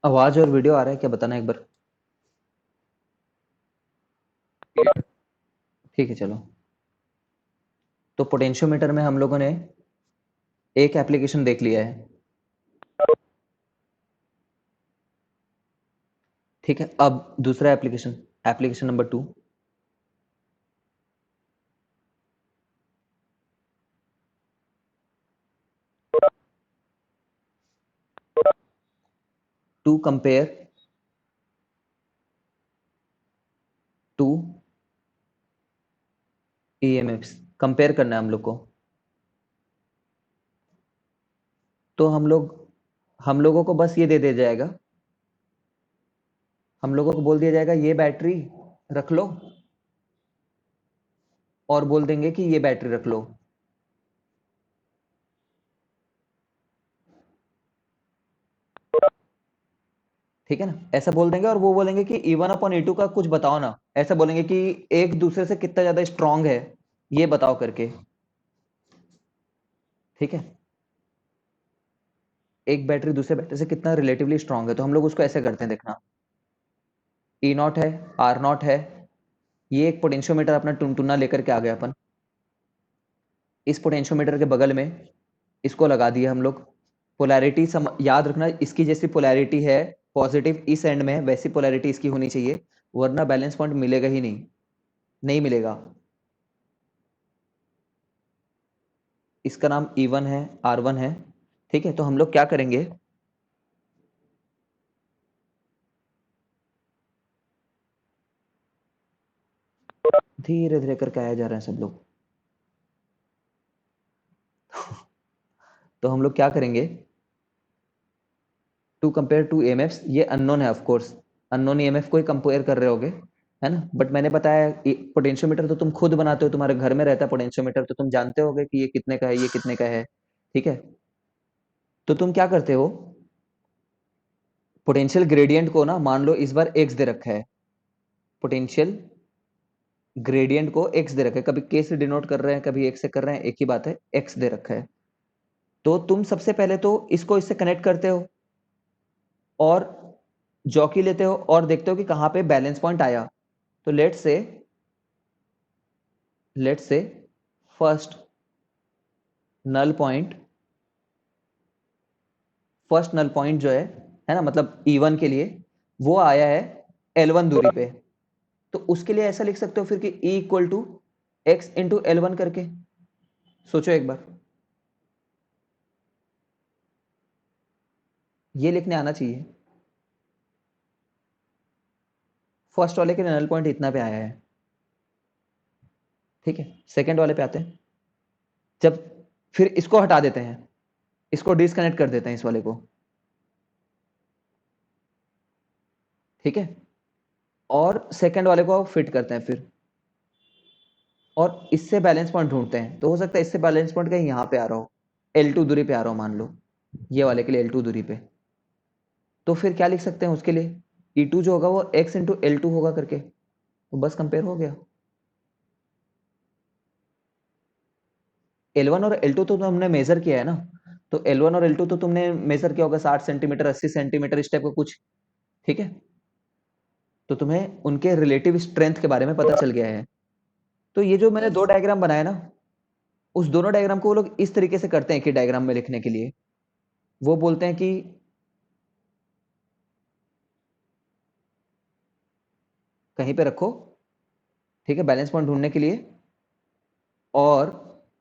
आवाज और वीडियो आ रहा है क्या, बताना एक बार। ठीक है चलो। तो पोटेंशियोमीटर में हम लोगों ने एक एप्लीकेशन देख लिया है। ठीक है, अब दूसरा application, application number 2। To compare to EMFs, compare करना है हम लोग को। तो हम लोगों को बस ये दे दिया जाएगा, हम लोगों को बोल दिया जाएगा ये बैटरी रख लो, और बोल देंगे कि ये बैटरी रख लो। ठीक है ना, ऐसा बोल देंगे। और वो बोलेंगे कि E1 अपॉन E2 का कुछ बताओ ना, ऐसा बोलेंगे कि एक दूसरे से कितना ज्यादा स्ट्रांग है ये बताओ करके। ठीक है, एक बैटरी दूसरे बैटरी से कितना रिलेटिवली स्ट्रांग है, तो हम लोग उसको ऐसे करते हैं, देखना। ई नॉट है, आर नॉट है, ये एक पोटेंशियोमीटर अपना टुनटुना लेकर के आ गए अपन। इस पोटेंशियोमीटर के बगल में इसको लगा दिया हम लोग। पोलैरिटी याद रखना, इसकी जैसी पोलैरिटी है पॉजिटिव इस एंड में, वैसी पोलैरिटी इसकी होनी चाहिए, वरना बैलेंस पॉइंट मिलेगा ही नहीं, नहीं मिलेगा। इसका नाम E1 है, R1 है। ठीक है, तो हम लोग क्या करेंगे, धीरे धीरे करके आया जा रहे हैं सब लोग। तो हम लोग क्या करेंगे, टू कंपेयर टू ईएमएफ्स, ये अननोन है ऑफ कोर्स, अननोन ईएमएफ को ही कंपेयर कर रहे होगे, है ना। बट मैंने बताया पोटेंशियोमीटर तो तुम खुद बनाते हो, तुम्हारे घर में रहता है पोटेंशियोमीटर, तो तुम जानते होगे कि ये कितने का है, ये कितने का है। ठीक है, तो तुम क्या करते हो, पोटेंशियल ग्रेडियंट को ना, मान लो इस बार एक्स दे रखा है, पोटेंशियल ग्रेडियंट को एक्स दे रखा है, कभी के से डिनोट कर रहे हैं, कभी एक्स से कर रहे हैं, एक ही बात है, एक्स दे रखा है। तो तुम सबसे पहले तो इसको इससे कनेक्ट करते हो, और जॉकी लेते हो, और देखते हो कि कहां पे बैलेंस पॉइंट आया। तो let's say first null point, first null point जो है ना, मतलब E1 के लिए वो आया है L1 दूरी पे। तो उसके लिए ऐसा लिख सकते हो फिर कि E equal to x into L1 करके। सोचो एक बार, ये लिखने आना चाहिए। फर्स्ट वाले के लिए नल पॉइंट इतना पे आया है। ठीक है, सेकेंड वाले पे आते हैं। जब फिर इसको हटा देते हैं, इसको डिस्कनेक्ट कर देते हैं इस वाले को। ठीक है, और सेकेंड वाले को फिट करते हैं फिर, और इससे बैलेंस पॉइंट ढूंढते हैं। तो हो सकता है इससे बैलेंस पॉइंट कहीं यहां पे आ रहा हो, L2 दूरी पे आ रहा हो, मान लो ये वाले के लिए L2 दूरी पे। तो फिर क्या लिख सकते हैं उसके लिए, E2 जो होगा वो x इंटू L2 होगा करके। तो बस कंपेयर हो गया। L1 और L2 तो हमने मेजर किया है ना, तो L1 और L2 तो तुमने मेजर किया होगा, 60 सेंटीमीटर, 80 सेंटीमीटर, इस टाइप का कुछ। ठीक है, तो तुम्हें उनके रिलेटिव स्ट्रेंथ के बारे में पता चल गया है। तो ये जो मैंने दो डायग्राम बनाया ना, उस दोनों डायग्राम को वो लोग इस तरीके से करते हैं कि डायग्राम में लिखने के लिए वो बोलते हैं कि कहीं पे रखो, ठीक है, बैलेंस पॉइंट ढूंढने के लिए, और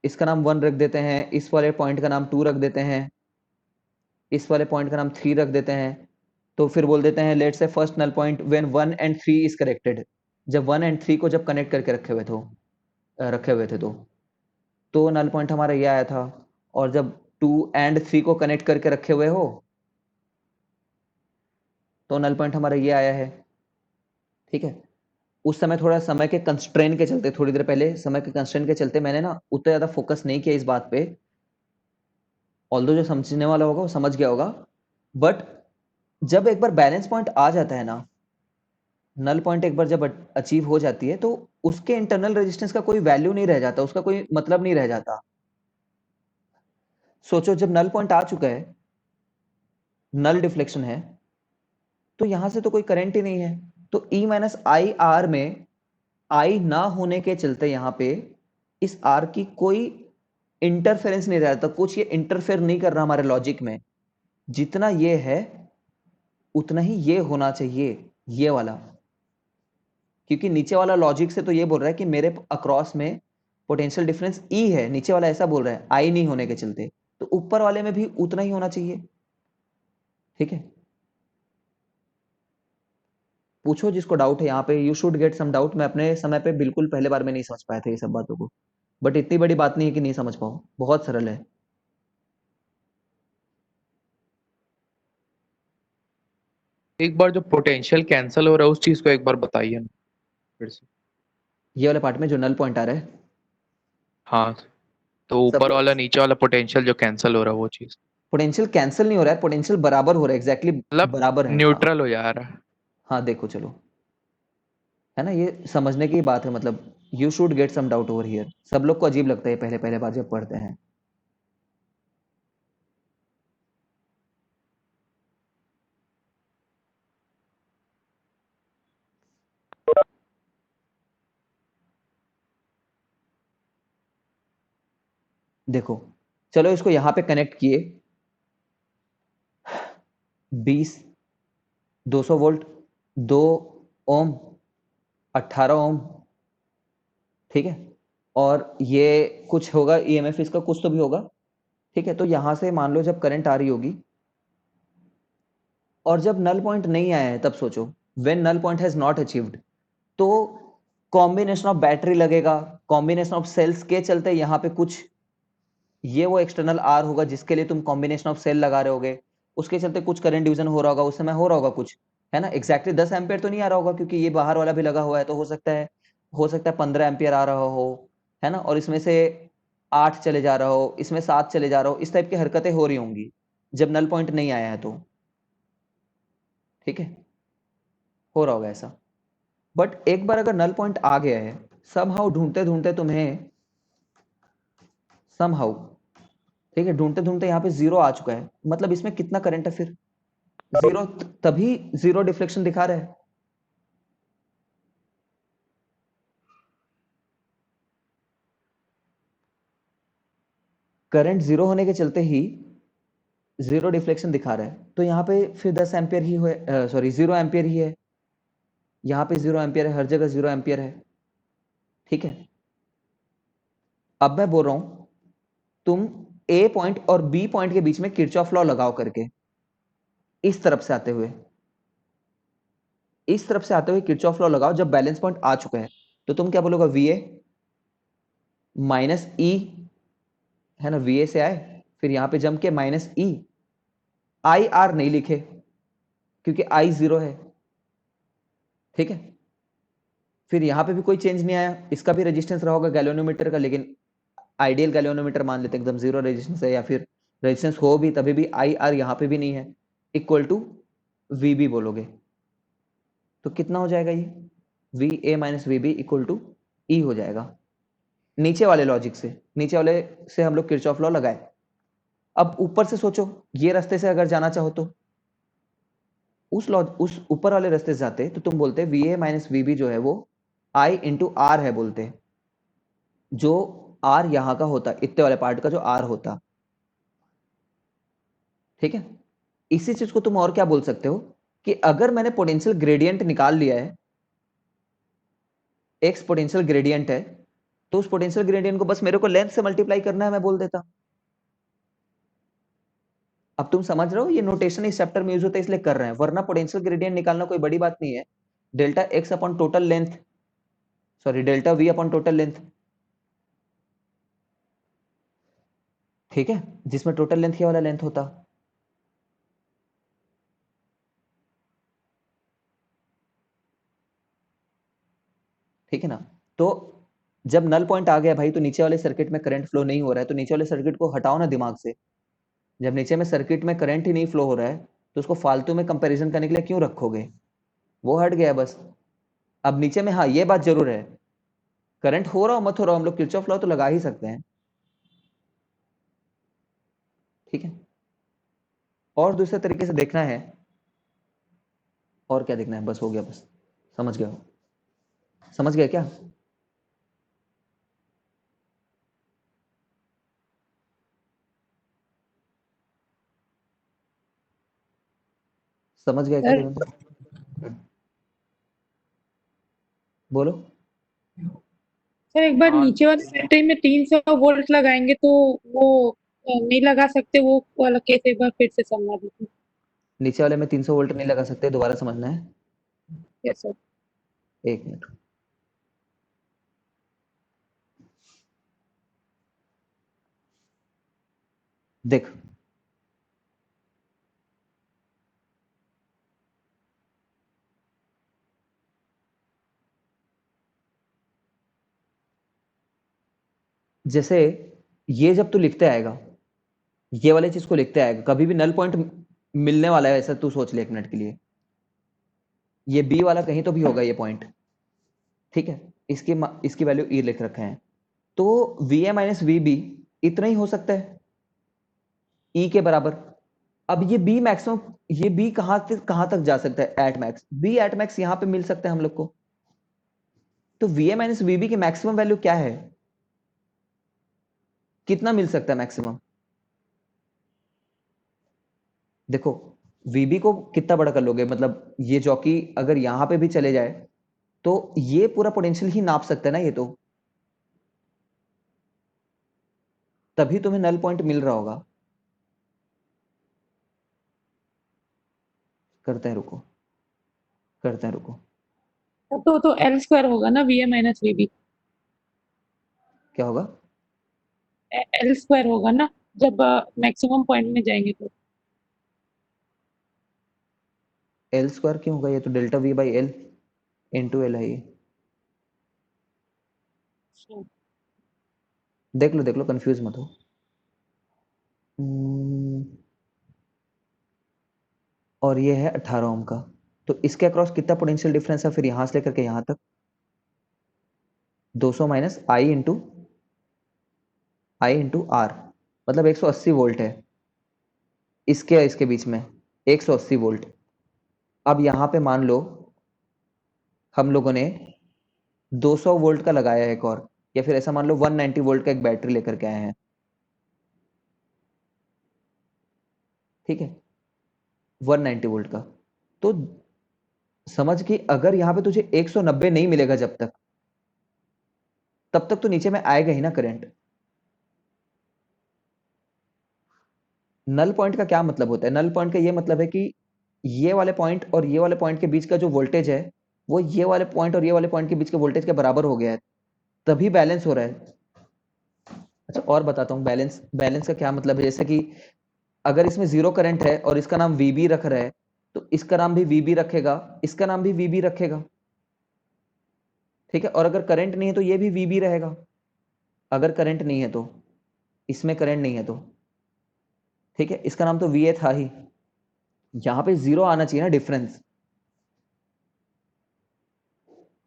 इसका नाम 1 रख देते हैं, इस वाले पॉइंट का नाम 2 रख देते हैं, इस वाले पॉइंट का नाम 3 रख देते हैं। तो फिर बोल देते हैं let's say first null point when 1 and 3 is connected, जब 1 एंड 3 को जब कनेक्ट करके रखे हुए थे तो नल पॉइंट हमारा ये आया था। और जब 2 एंड 3 को कनेक्ट करके रखे हुए हो तो नल पॉइंट हमारा ये आया है। ठीक है, उस समय थोड़ा समय के कंस्ट्रेन के चलते, थोड़ी देर पहले समय के कंस्ट्रेन के चलते मैंने ना उतना ज्यादा फोकस नहीं किया इस बात पे, ऑल्दो जो समझने वाला होगा वो समझ गया होगा। बट जब एक बार बैलेंस पॉइंट आ जाता है ना, नल पॉइंट एक बार जब अचीव हो जाती है, तो उसके इंटरनल रेजिस्टेंस का कोई वैल्यू नहीं रह जाता, उसका कोई मतलब नहीं रह जाता। सोचो जब नल पॉइंट आ चुका है, नल डिफ्लेक्शन है, तो यहां से तो कोई करंट ही नहीं है, तो E माइनस आई आर में आई ना होने के चलते यहां पे इस आर की कोई इंटरफेरेंस नहीं रहता, कुछ ये इंटरफेयर नहीं कर रहा हमारे लॉजिक में। जितना ये है उतना ही ये होना चाहिए, ये वाला, क्योंकि नीचे वाला लॉजिक से तो ये बोल रहा है कि मेरे अक्रॉस में पोटेंशियल डिफरेंस E है, नीचे वाला ऐसा बोल रहा है आई नहीं होने के चलते, तो ऊपर वाले में भी उतना ही होना चाहिए। ठीक है, पूछो जिसको डाउट है यहाँ पे, you should get some doubt. मैं अपने समय पे बिल्कुल पहले बार में नहीं समझ पाया था ये सब बातों को, बट इतनी बड़ी बात नहीं है कि नहीं समझ पाओ, बहुत सरल है। एक बार जो पोटेंशियल कैंसिल हो रहा है उस चीज को एक बार बताइए ना फिर से। ये वाले पार्ट में जो नल पॉइंट आ रहा है, हाँ, तो सब ऊपर वाला नीचे वाला पोटेंशियल जो कैंसिल हो रहा है वो चीज पोटेंशियल कैंसिल नहीं हो रहा है, पोटेंशियल बराबर हो रहा है, एग्जैक्टली मतलब बराबर है। हाँ न्यूट्रल हो जा रहा है। हाँ, देखो चलो, है ना, ये समझने की बात है, मतलब you should get some doubt over here. सब लोग को अजीब लगता है पहले पहले बार जब पढ़ते हैं। देखो चलो इसको यहां पे कनेक्ट किए, 20 200 वोल्ट, 2 ओम, 18 ओम, ठीक है, और ये कुछ होगा ईएमएफ इसका कुछ तो भी होगा। ठीक है, तो यहां से मान लो जब करंट आ रही होगी और जब नल पॉइंट नहीं आया है, तब सोचो when null point has not achieved, तो कॉम्बिनेशन ऑफ बैटरी लगेगा, कॉम्बिनेशन ऑफ सेल्स के चलते यहाँ पे कुछ ये वो एक्सटर्नल आर होगा जिसके लिए तुम कॉम्बिनेशन ऑफ सेल लगा रहे होगे, उसके चलते कुछ करंट डिवीजन हो रहा होगा, उस समय हो रहा होगा कुछ, है ना। एग्जैक्टली 10 एम्पियर तो नहीं आ रहा होगा क्योंकि ये बाहर वाला भी लगा हुआ है, तो हो सकता है 15 एम्पियर आ रहा हो, है ना, और इसमें से 8 चले जा रहा हो, इसमें 7 चले जा रहा हो, इस टाइप की हरकतें हो रही होंगी जब नल पॉइंट नहीं आया है तो। ठीक है, हो रहा होगा ऐसा। बट एक बार अगर नल पॉइंट आ गया है, समहाउ ढूंढते ढूंढते तुम्हें, समहाउ, ठीक है, ढूंढते ढूंढते यहाँ पे 0 आ चुका है, मतलब इसमें कितना करंट है फिर? 0, तभी 0 डिफ्लेक्शन दिखा रहा है। करंट 0 होने के चलते ही 0 डिफ्लेक्शन दिखा रहा है, तो यहाँ पे फिर 10 एम्पियर ही हुए, सॉरी 0 एम्पियर ही है, यहाँ पे 0 एम्पियर है, हर जगह 0 एम्पियर है। ठीक है, अब मैं बोल रहा हूं तुम ए पॉइंट और बी पॉइंट के बीच में किरचॉफ लॉ लगाओ करके, इस तरफ से आते हुए, इस तरफ से आते हुए किरचॉफ लॉ लगाओ जब बैलेंस पॉइंट आ चुका है, तो तुम क्या बोलोगे, वी ए माइनस ई, है ना, वी ए से आए, फिर यहां पे जम के माइनस ई, आई आर नहीं लिखे क्योंकि आई 0 है। ठीक है, फिर यहां पे भी कोई चेंज नहीं आया, इसका भी रेजिस्टेंस रहा होगा गैल्वेनोमीटर का, लेकिन आइडियल गैल्वेनोमीटर मान लेते हैं एकदम 0 रेजिस्टेंस है, या फिर रेजिस्टेंस हो भी तभी भी आई आर यहां पे भी नहीं है, इक्वल टू वी बी बोलोगे, तो कितना हो जाएगा ये, V A minus V B equal to E हो जाएगा। नीचे वाले लॉजिक से, नीचे वाले से हम लोग किरचॉफ लॉ लगाए। अब ऊपर से सोचो, ये रास्ते से अगर जाना चाहो तो उस ऊपर वाले रास्ते से जाते तो तुम बोलते V A minus V B जो है वो आई इंटू आर है बोलते, जो आर यहां का होता, इतने वाले पार्ट का जो आर होता। ठीक है, इसी चीज को तुम और क्या बोल सकते हो कि अगर मैंने पोटेंशियल ग्रेडियंट निकाल लिया है, एक्स पोटेंशियल ग्रेडियंट है, तो उस पोटेंशियल ग्रेडियंट को बस मेरे को लेंथ से मल्टीप्लाई करना है, मैं बोल देता। अब तुम समझ रहे हो, ये नोटेशन इस चैप्टर में यूज होता है इसलिए कर रहे हैं, वरना पोटेंशियल ग्रेडियंट निकालना कोई बड़ी बात नहीं है। Delta x upon total length, sorry delta we upon total length, ठीक है, जिसमें टोटल लेंथ ये वाला लेंथ होता। ठीक है ना, तो जब नल पॉइंट आ गया भाई, तो नीचे वाले सर्किट में करंट फ्लो नहीं हो रहा है, तो नीचे वाले सर्किट को हटाओ ना दिमाग से। जब नीचे में सर्किट में करंट ही नहीं फ्लो हो रहा है, तो उसको फालतू में कंपैरिजन करने के लिए क्यों रखोगे, वो हट गया बस। अब नीचे में हाँ ये बात जरूर है, करंट हो रहा हो मत हो रहा हो, हम लोग किरचॉफ लॉ तो लगा ही सकते हैं। ठीक है, और दूसरे तरीके से देखना है और क्या देखना है, बस हो गया, बस समझ गए हो? समझ गए क्या? समझ गए क्या सर देवेंद्र? बोलो। सर एक बार हाँ नीचे वाले बैटरी में 300 वोल्ट लगाएंगे तो वो नहीं लगा सकते, वो वाला केस एक बार फिर से समझा दीजिए। नीचे वाले में 300 वोल्ट नहीं लगा सकते, दोबारा समझना है। Yes sir. एक मिनट। देख, जैसे ये जब तू लिखते आएगा, ये वाले चीज को लिखते आएगा, कभी भी नल पॉइंट मिलने वाला है, ऐसा तू सोच ले 1 मिनट के लिए। ये बी वाला कहीं तो भी होगा ये पॉइंट, ठीक है? इसकी वैल्यू ई लिख रखे हैं, तो V A minus V B इतना ही हो सकता है, ई के बराबर। अब ये बी मैक्सिमम, ये बी कहां तक जा सकता है? At max, be at max यहां पे मिल सकता है हम लोग को। तो V A minus V B की मैक्सिमम वैल्यू क्या है? कितना मिल सकता है मैक्सिमम? देखो, वीबी को कितना बड़ा कर लोगे, मतलब ये जॉकी अगर यहां पे भी चले जाए तो ये पूरा पोटेंशियल ही नाप सकता है ना ये तो, तभी तुम्हें नल पॉइंट मिल रहा होगा। करते हैं, रुको, करते हैं, रुको। तो एल स्क्वायर होगा ना, V A minus V B. क्या होगा? एल स्क्वायर होगा ना जब मैक्सिमम पॉइंट में जाएंगे तो। एल स्क्वायर क्यों होगा? ये तो delta we by L into L है ये। देख लो, कंफ्यूज मत हो। हम्म, और ये है 18 ओम का, तो इसके अक्रॉस कितना पोटेंशियल डिफरेंस है फिर यहां से लेकर के यहां तक? 200 माइनस आई इंटू आर, मतलब 180 वोल्ट है इसके बीच में, 180 वोल्ट। अब यहां पे मान लो हम लोगों ने 200 वोल्ट का लगाया है एक और, या फिर ऐसा मान लो 190 वोल्ट का एक बैटरी लेकर के आए हैं, ठीक है? 190 वोल्ट का, तो समझ कि अगर यहां पे तुझे 190 नहीं मिलेगा जब तक, तब तक तो नीचे में आएगा ही ना करंट। नल पॉइंट का क्या मतलब होता है? नल पॉइंट का ये मतलब है कि ये वाले पॉइंट और ये वाले पॉइंट के बीच का जो वोल्टेज है, वो ये वाले पॉइंट और ये वाले पॉइंट के बीच के वोल्टेज के बराबर हो गया है, तभी बैलेंस हो रहा है। अच्छा, और बताता हूँ बैलेंस, बैलेंस का क्या मतलब है। जैसे कि अगर इसमें जीरो करंट है और इसका नाम वीबी रख रहा है, तो इसका नाम भी वीबी रखेगा, इसका नाम भी वीबी रखेगा, ठीक है? और अगर करंट नहीं है तो ये भी वीबी रहेगा, अगर करंट नहीं है तो, इसमें करंट नहीं है तो, ठीक है? इसका नाम तो वीए था ही, यहां पे जीरो आना चाहिए ना डिफरेंस।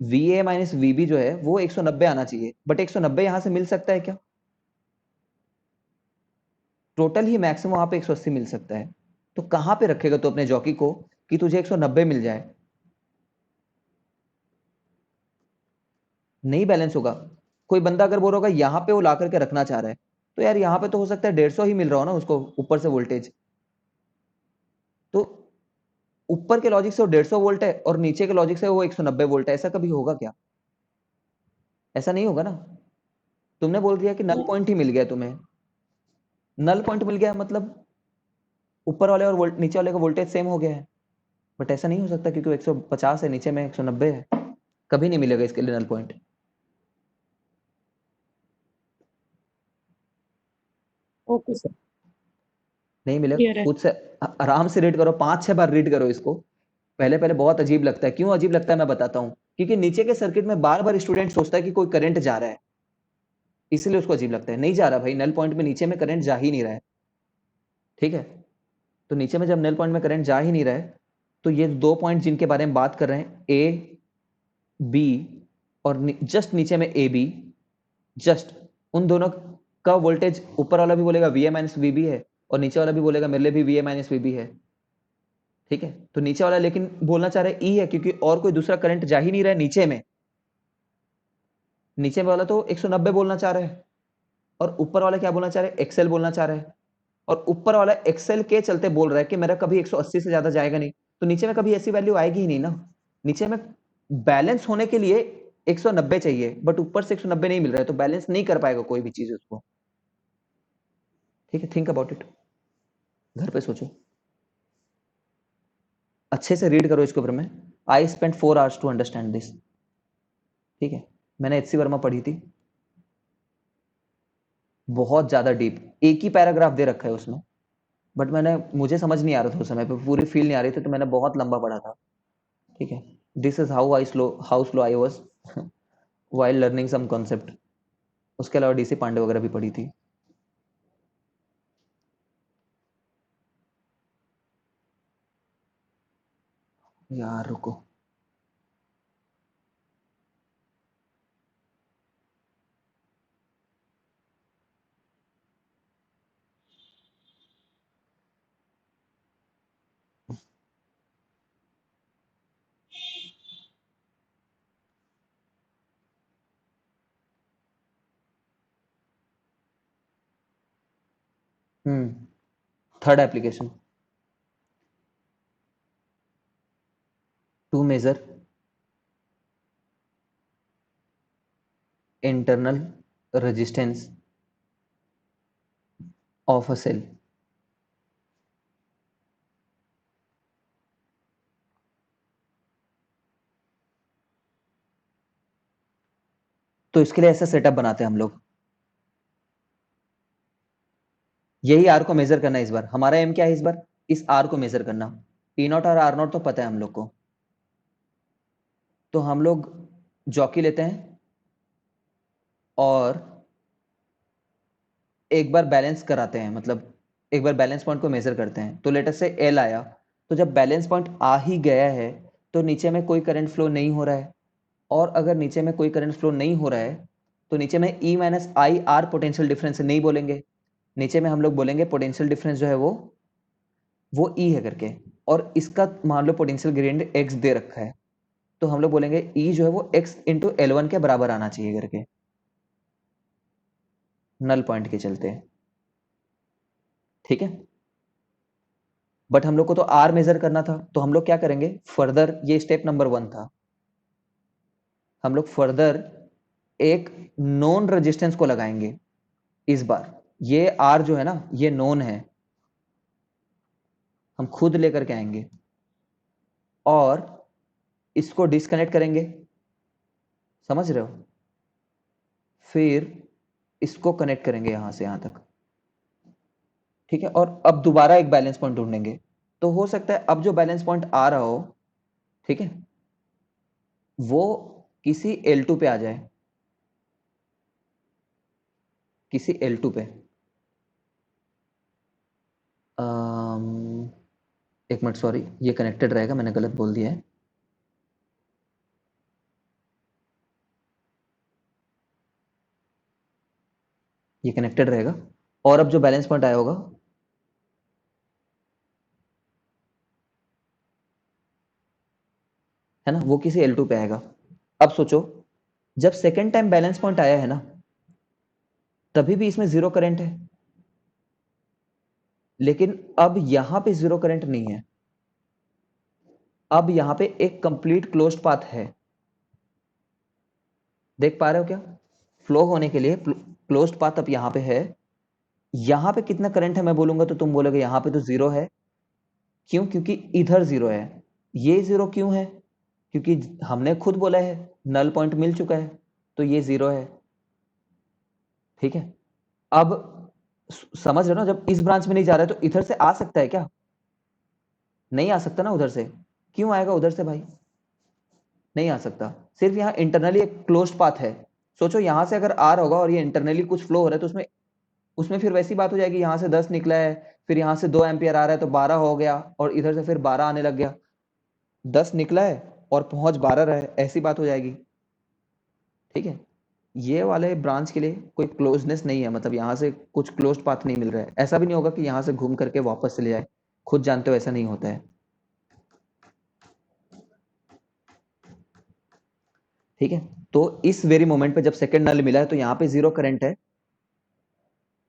वी ए माइनस वीबी जो है वो 190 आना चाहिए, बट 190 यहां से मिल सकता है क्या? टोटल ही मैक्सिमम वहां पे 180 मिल सकता है। तो कहां पे रखेगा तो अपने जॉकी को कि तुझे 190 मिल जाए? नहीं बैलेंस होगा। कोई बंदा अगर बोल रहा होगा यहां पे वो ला करके रखना चाह रहा है, तो यार यहां पे तो हो सकता है 150 ही मिल रहा हो ना उसको ऊपर से वोल्टेज, तो ऊपर के लॉजिक से वो 150 वोल्ट है और नीचे के लॉजिक से वो 190 वोल्ट है, ऐसा कभी होगा क्या? ऐसा नहीं होगा ना। तुमने बोल दिया कि नल पॉइंट ही मिल गया तुम्हें, नल पॉइंट मिल गया मतलब ऊपर वाले और नीचे वाले का वोल्टेज सेम हो गया है, बट ऐसा नहीं हो सकता क्योंकि वो 150 है, नीचे में 190 है, कभी नहीं मिलेगा इसके लिए नल पॉइंट। Okay sir. नहीं मिलेगा, क्लियर है। खुद से आराम से रीड करो, 5-6 बार रीड करो इसको। पहले पहले बहुत अजीब लगता है, क्यों अजीब लगता है मैं बताता हूँ। क्योंकि नीचे के सर्किट में बार बार स्टूडेंट सोचता है कि कोई करंट जा रहा है, इसलिए उसको अजीब लगता है। नहीं जा रहा भाई, नल पॉइंट में नीचे में करंट जा ही नहीं रहा है, ठीक है? तो नीचे में जब नल पॉइंट में करंट जा ही नहीं रहा है, तो ये दो पॉइंट जिनके बारे में बात कर रहे हैं, ए बी, और जस्ट नीचे में ए बी, जस्ट उन दोनों का वोल्टेज ऊपर वाला भी बोलेगा V A minus V B है, और नीचे वाला भी बोलेगा मेरे लिए भी V A minus V B है, ठीक है, तो नीचे वाला लेकिन बोलना चाह रहे ई है, क्योंकि और कोई दूसरा करंट जा ही नहीं रहा है नीचे में। नीचे वाला तो 190 बोलना चाह रहा है, और ऊपर वाला क्या बोलना चाह रहा है, एक्सेल बोलना चाह रहा है। और ऊपर वाला एक्सेल के चलते बोल रहा है कि मेरा कभी 180 से ज्यादा जाएगा नहीं, तो नीचे में कभी ऐसी वैल्यू आएगी ही नहीं ना। नीचे में बैलेंस होने के लिए 190 चाहिए, बट ऊपर से 190 नहीं मिल रहा है, तो बैलेंस नहीं कर पाएगा कोई भी चीज उसको। ठीक है, थिंक अबाउट इट, घर पे सोचो, अच्छे से रीड करो इसके ऊपर में। I spend 4 hours to understand this. ठीक है, मैंने एचसी वर्मा पढ़ी थी, बहुत ज्यादा डीप, एक ही पैराग्राफ दे रखा है उसमें, बट मुझे समझ नहीं आ रहा था उस समय पे, पूरी फील नहीं आ रही थी, तो मैंने बहुत लंबा पढ़ा था। ठीक है, this is how slow I was while learning some concept. उसके अलावा डीसी पांडे वगैरह भी पढ़ी थी। यार रुको, third application, to measure internal resistance of a cell। तो इसके लिए ऐसा सेटअप बनाते हैं हम लोग, यही आर को मेजर करना है इस बार। हमारा एम क्या है इस बार, इस आर को मेजर करना। पी नॉट और आर नॉट तो पता है हम लोग को, तो हम लोग जॉकी लेते हैं और एक बार बैलेंस कराते हैं, मतलब एक बार बैलेंस पॉइंट को मेजर करते हैं। तो लेट अस से एल आया, तो जब बैलेंस पॉइंट आ ही गया है तो नीचे में कोई करंट फ्लो नहीं हो रहा है, और अगर नीचे में कोई करंट फ्लो नहीं हो रहा है तो नीचे में E minus I R potential difference नहीं बोलेंगे, नीचे में हम लोग बोलेंगे पोटेंशियल डिफरेंस जो है वो ई है करके, और इसका मान लो पोटेंशियल ग्रेडियंट एक्स दे रखा है, तो हम लोग बोलेंगे ई जो है वो एक्स इंटू L1 के बराबर आना चाहिए करके, नल पॉइंट के चलते। ठीक है, बट हम लोग को तो आर मेजर करना था, तो हम लोग क्या करेंगे फर्दर, ये स्टेप नंबर 1 था, हम लोग फर्दर एक नॉन रेजिस्टेंस को लगाएंगे इस बार। ये आर जो है ना ये नॉन है, हम खुद लेकर के आएंगे और इसको डिस्कनेक्ट करेंगे, समझ रहे हो, फिर इसको कनेक्ट करेंगे यहां से यहां तक। ठीक है, और अब दोबारा एक बैलेंस पॉइंट ढूंढेंगे, तो हो सकता है अब जो बैलेंस पॉइंट आ रहा हो, ठीक है, वो किसी L2 पे आ जाए, किसी L2 पे। एक मिनट, सॉरी, ये कनेक्टेड रहेगा, मैंने गलत बोल दिया है। ये कनेक्टेड रहेगा, और अब जो बैलेंस पॉइंट आया होगा है ना, वो किसी L2 पे आएगा। अब सोचो, जब सेकेंड टाइम बैलेंस पॉइंट आया है ना, तभी भी इसमें जीरो करंट है, लेकिन अब यहां पे जीरो करंट नहीं है, अब यहां पे एक कंप्लीट क्लोज्ड पाथ है। देख पा रहे हो क्या, फ्लो होने के लिए क्लोज्ड पाथ अब यहां पे है। यहां पे कितना करंट है मैं बोलूंगा तो तुम बोलोगे यहां पे तो जीरो है, क्यों, क्योंकि इधर जीरो है। ये जीरो क्यों है, क्योंकि हमने खुद बोला है नल पॉइंट मिल चुका है, तो ये जीरो है। ठीक है, अब समझ रहे हो ना, जब इस ब्रांच में नहीं जा रहा है तो इधर से आ सकता है क्या, नहीं आ सकता ना उधर से। क्यों आएगा उधर से भाई, नहीं आ सकता, सिर्फ यहाँ इंटरनली एक क्लोज्ड पाथ है। सोचो यहां से अगर आ रहा होगा और ये इंटरनली कुछ फ्लो हो रहा है, तो उसमें उसमें फिर वैसी बात हो जाएगी, यहां से 10 निकला है, फिर यहां से 2 एम्पियर आ रहा है तो 12 हो गया, और इधर से फिर 12 आने लग गया, 10 निकला है और पहुंच 12 रहा है, ऐसी बात हो जाएगी। ठीक है, ये वाले ब्रांच के लिए कोई क्लोजनेस नहीं है, मतलब यहाँ से कुछ क्लोज्ड पाथ नहीं मिल रहा है। ऐसा भी नहीं होगा कि यहाँ से घूम करके वापस चले जाए, खुद जानते हो ऐसा नहीं होता है। ठीक है, तो इस वेरी मोमेंट पे जब सेकंड नल मिला है तो यहाँ पे 0 करंट है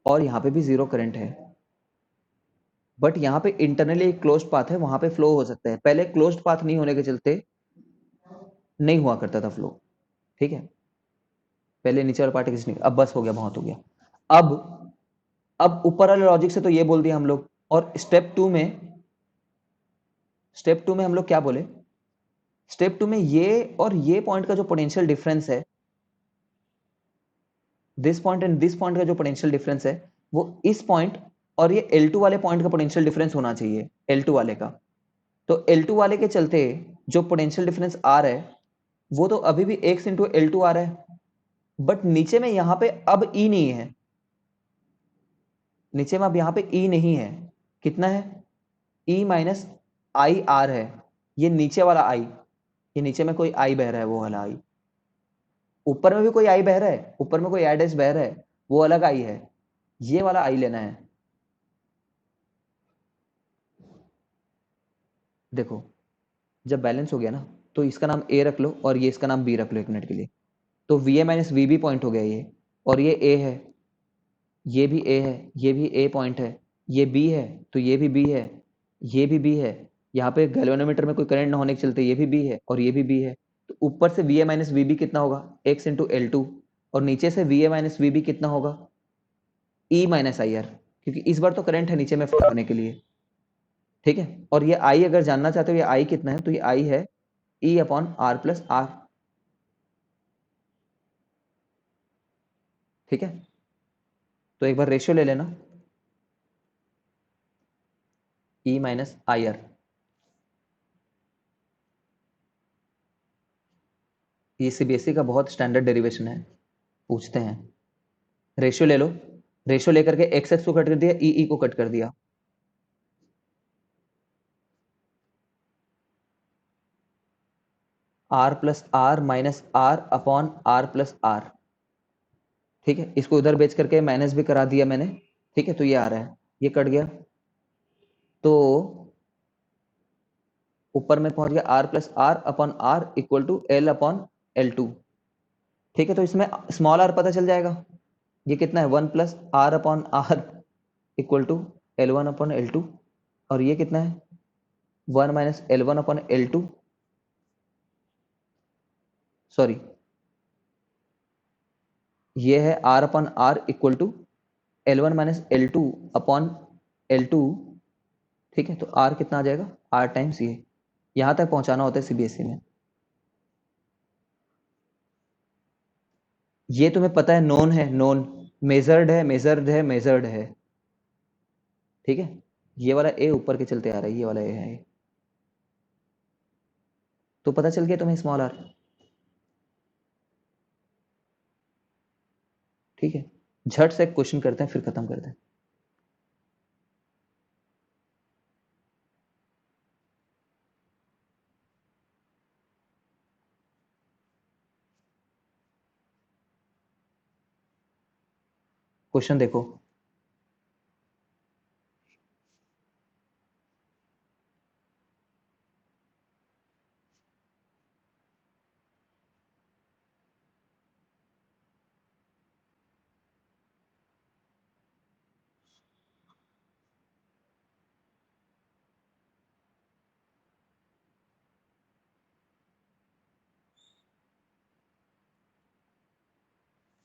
और यहाँ पे भी 0 करंट है, बट यहाँ पे इंटरनली एक क्लोज्ड पाथ है, वहां पे फ्लो हो सकता है। पहले क्लोज्ड पाथ नहीं होने के चलते नहीं हुआ करता था फ्लो। ठीक है, पहले नीचे वाला पार्टिकल्स नहीं, अब बस हो गया, बहुत हो गया। अब ऊपर वाले लॉजिक से तो ये बोल दिया हम लोग, और स्टेप टू में हम लोग क्या बोले? स्टेप टू में ये और ये पॉइंट का जो पोटेंशियल डिफरेंस है, this point and this point का जो पोटेंशियल डिफरेंस है, वो इस पॉइंट और ये L2 वाले पॉइंट का पोटेंशियल डिफरेंस होना चाहिए, L2 वाले का। तो L2 वाले के चलते जो पोटेंशियल डिफरेंस आ रहा है वो तो अभी भी x इंटू L2 आ रहा है, बट नीचे में यहां पे अब E नहीं है, नीचे में अब यहां पे E नहीं है। कितना है? E माइनस आई आर है, ये नीचे वाला I, ये नीचे में कोई I बह रहा है, वो वाला I। ऊपर में भी कोई I बह रहा है, ऊपर में कोई I डैश बह रहा है, वो अलग I है, ये वाला I लेना है। देखो जब बैलेंस हो गया ना तो इसका नाम A रख लो और ये इसका नाम B रख लो एक मिनट के लिए। तो VA माइनस VB पॉइंट हो गया ये, और ये A है, ये भी A है, ये भी A पॉइंट है, ये B है तो ये भी B है, ये भी B है। यहाँ पे गैल्वेनोमीटर में कोई करंट ना होने के चलते ये भी B है और ये भी B है। तो ऊपर से VA माइनस VB कितना होगा? x इंटू L2, और नीचे से VA माइनस VB कितना होगा? E माइनस आई आर, क्योंकि इस बार तो करंट है नीचे में फ्लो होने के लिए। ठीक है, और ये I अगर जानना चाहते हो ये I कितना है, तो ये I है E upon R plus R. ठीक है, तो एक बार रेशियो ले लेना, E माइनस आई आर। ये सीबीएसई का बहुत स्टैंडर्ड डेरिवेशन है, पूछते हैं। रेशियो ले लो, रेशियो लेकर के एक्स एक्स को कट कर दिया, ई को कट कर दिया। R plus R minus R upon R plus R. ठीक है, इसको उधर बेच करके माइनस भी करा दिया मैंने। ठीक है, तो ये आ रहा है, ये कट गया, तो ऊपर में पहुंच गया R plus R upon R equal to L upon L2। ठीक है, तो इसमें स्मॉल आर पता चल जाएगा, ये कितना है? 1 plus R upon R equal to L1 upon L2, और ये कितना है? 1 minus L1 upon L2, sorry ये है R upon R equal to L1 minus L2 upon L2। ठीक है, तो R कितना आ जाएगा? R टाइम्स ये। यहां तक पहुंचाना होता है सीबीएसई में। ये तुम्हें पता है, नोन है, नोन, मेजर्ड है, मेजर्ड है, मेजर्ड है। ठीक है, ये वाला ए ऊपर के चलते आ रहा है, ये वाला ए है, तो पता चल गया तुम्हें स्मॉल आर। ठीक है, झट से एक क्वेश्चन करते हैं फिर खत्म करते हैं। क्वेश्चन देखो,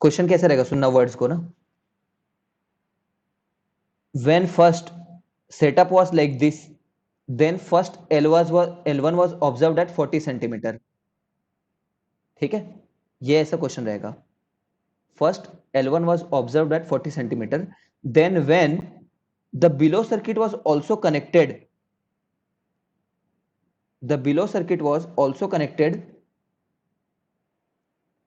क्वेश्चन कैसे रहेगा, सुनना वर्ड्स को ना। When first setup was like this, then first L1 was observed at 40 centimeter। ठीक है, ये ऐसा क्वेश्चन रहेगा। First L1 was observed at 40 centimeter, then when the below circuit was also connected,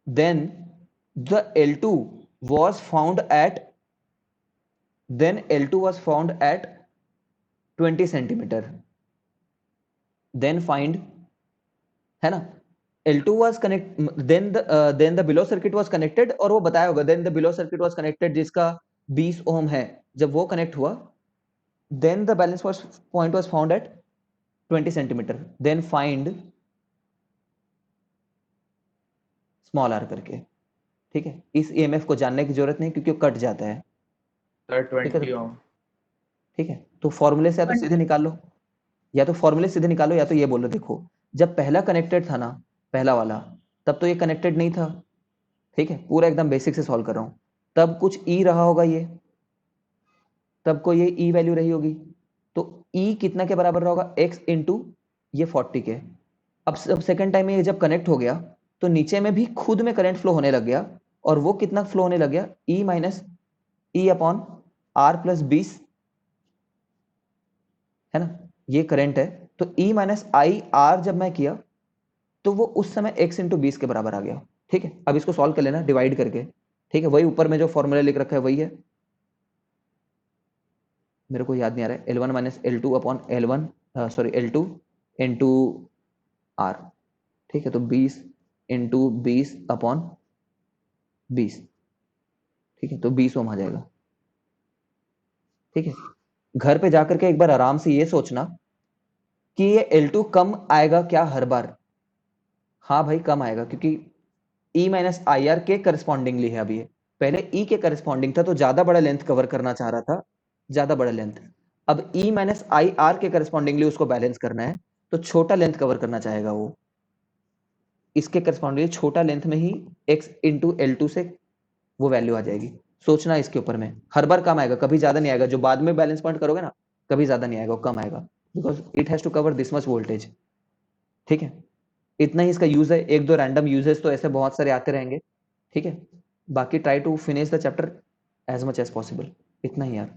then the L2 was found at 20 centimeter। then find, है ना, L2 was connect, then the below circuit was connected, और वो बताया होगा then the below circuit was connected जिसका 20 ओम है, जब वो कनेक्ट हुआ then the balance point was found at 20 centimeter। then find small R करके, ठीक है। इस ईएमएफ को जानने की जरूरत नहीं क्योंकि वो कट जाता है, सर ठीक है। 20 ओम। ठीक है, तो फॉर्मूले से या तो सीधे निकाल लो, या तो फॉर्मूले सीधे निकालो, या तो ये बोलो देखो जब पहला कनेक्टेड था ना, पहला वाला, तब तो ये कनेक्टेड नहीं था, ठीक है, पूरा एकदम बेसिक से सॉल्व कर रहा हूं, तब कुछ ई रहा होगा ये, तब को ये ई वैल्यू रही होगी, तो ई कितना के बराबर रहा होगा, एक्स इंटू ये 40 के। अब सेकेंड टाइम में ये जब कनेक्ट हो गया तो नीचे में भी खुद में करंट फ्लो होने लग गया, और वो कितना फ्लो होने लग गया, E minus E upon R plus 20, है ना, ये करंट है। तो ई माइनस आई आर जब मैं किया तो वो उस समय x इंटू 20 के बराबर आ गया, ठीक है। अब इसको सॉल्व कर लेना डिवाइड करके, ठीक है, वही ऊपर में जो फॉर्मूला लिख रखा है वही है, मेरे को याद नहीं आ रहा है, L1 minus L2 upon L1, sorry L2 into R, ठीक है, तो 20 इंटू 20 अपॉन 20, ठीक है, तो 20 ओम आ जाएगा, ठीक है। घर पे जाकर के एक बार आराम से ये सोचना कि ये L2 कम आएगा क्या हर बार, हाँ भाई कम आएगा, क्योंकि E माइनस आई आर के करस्पॉन्डिंगली है। अभी पहले E के करस्पॉन्डिंग था तो ज्यादा बड़ा लेंथ कवर करना चाह रहा था, ज्यादा बड़ा लेंथ। अब E माइनस आई आर के करस्पॉन्डिंगली उसको बैलेंस करना है, तो छोटा लेंथ कवर करना चाहेगा वो, इसके करस्पॉन्डिंगली छोटा लेंथ में ही x इंटू L2 से वो वैल्यू आ जाएगी। सोचना इसके ऊपर में, हर बार कम आएगा, कभी ज्यादा नहीं आएगा, जो बाद में बैलेंस पॉइंट करोगे ना कभी ज्यादा नहीं आएगा, वो कम आएगा, because it has to cover this much voltage, ठीक है। इतना ही इसका यूज है, एक दो रैंडम यूजेस तो ऐसे बहुत सारे आते रहेंगे, ठीक है। बाकी try to finish the chapter as much as possible, इतना ही यार।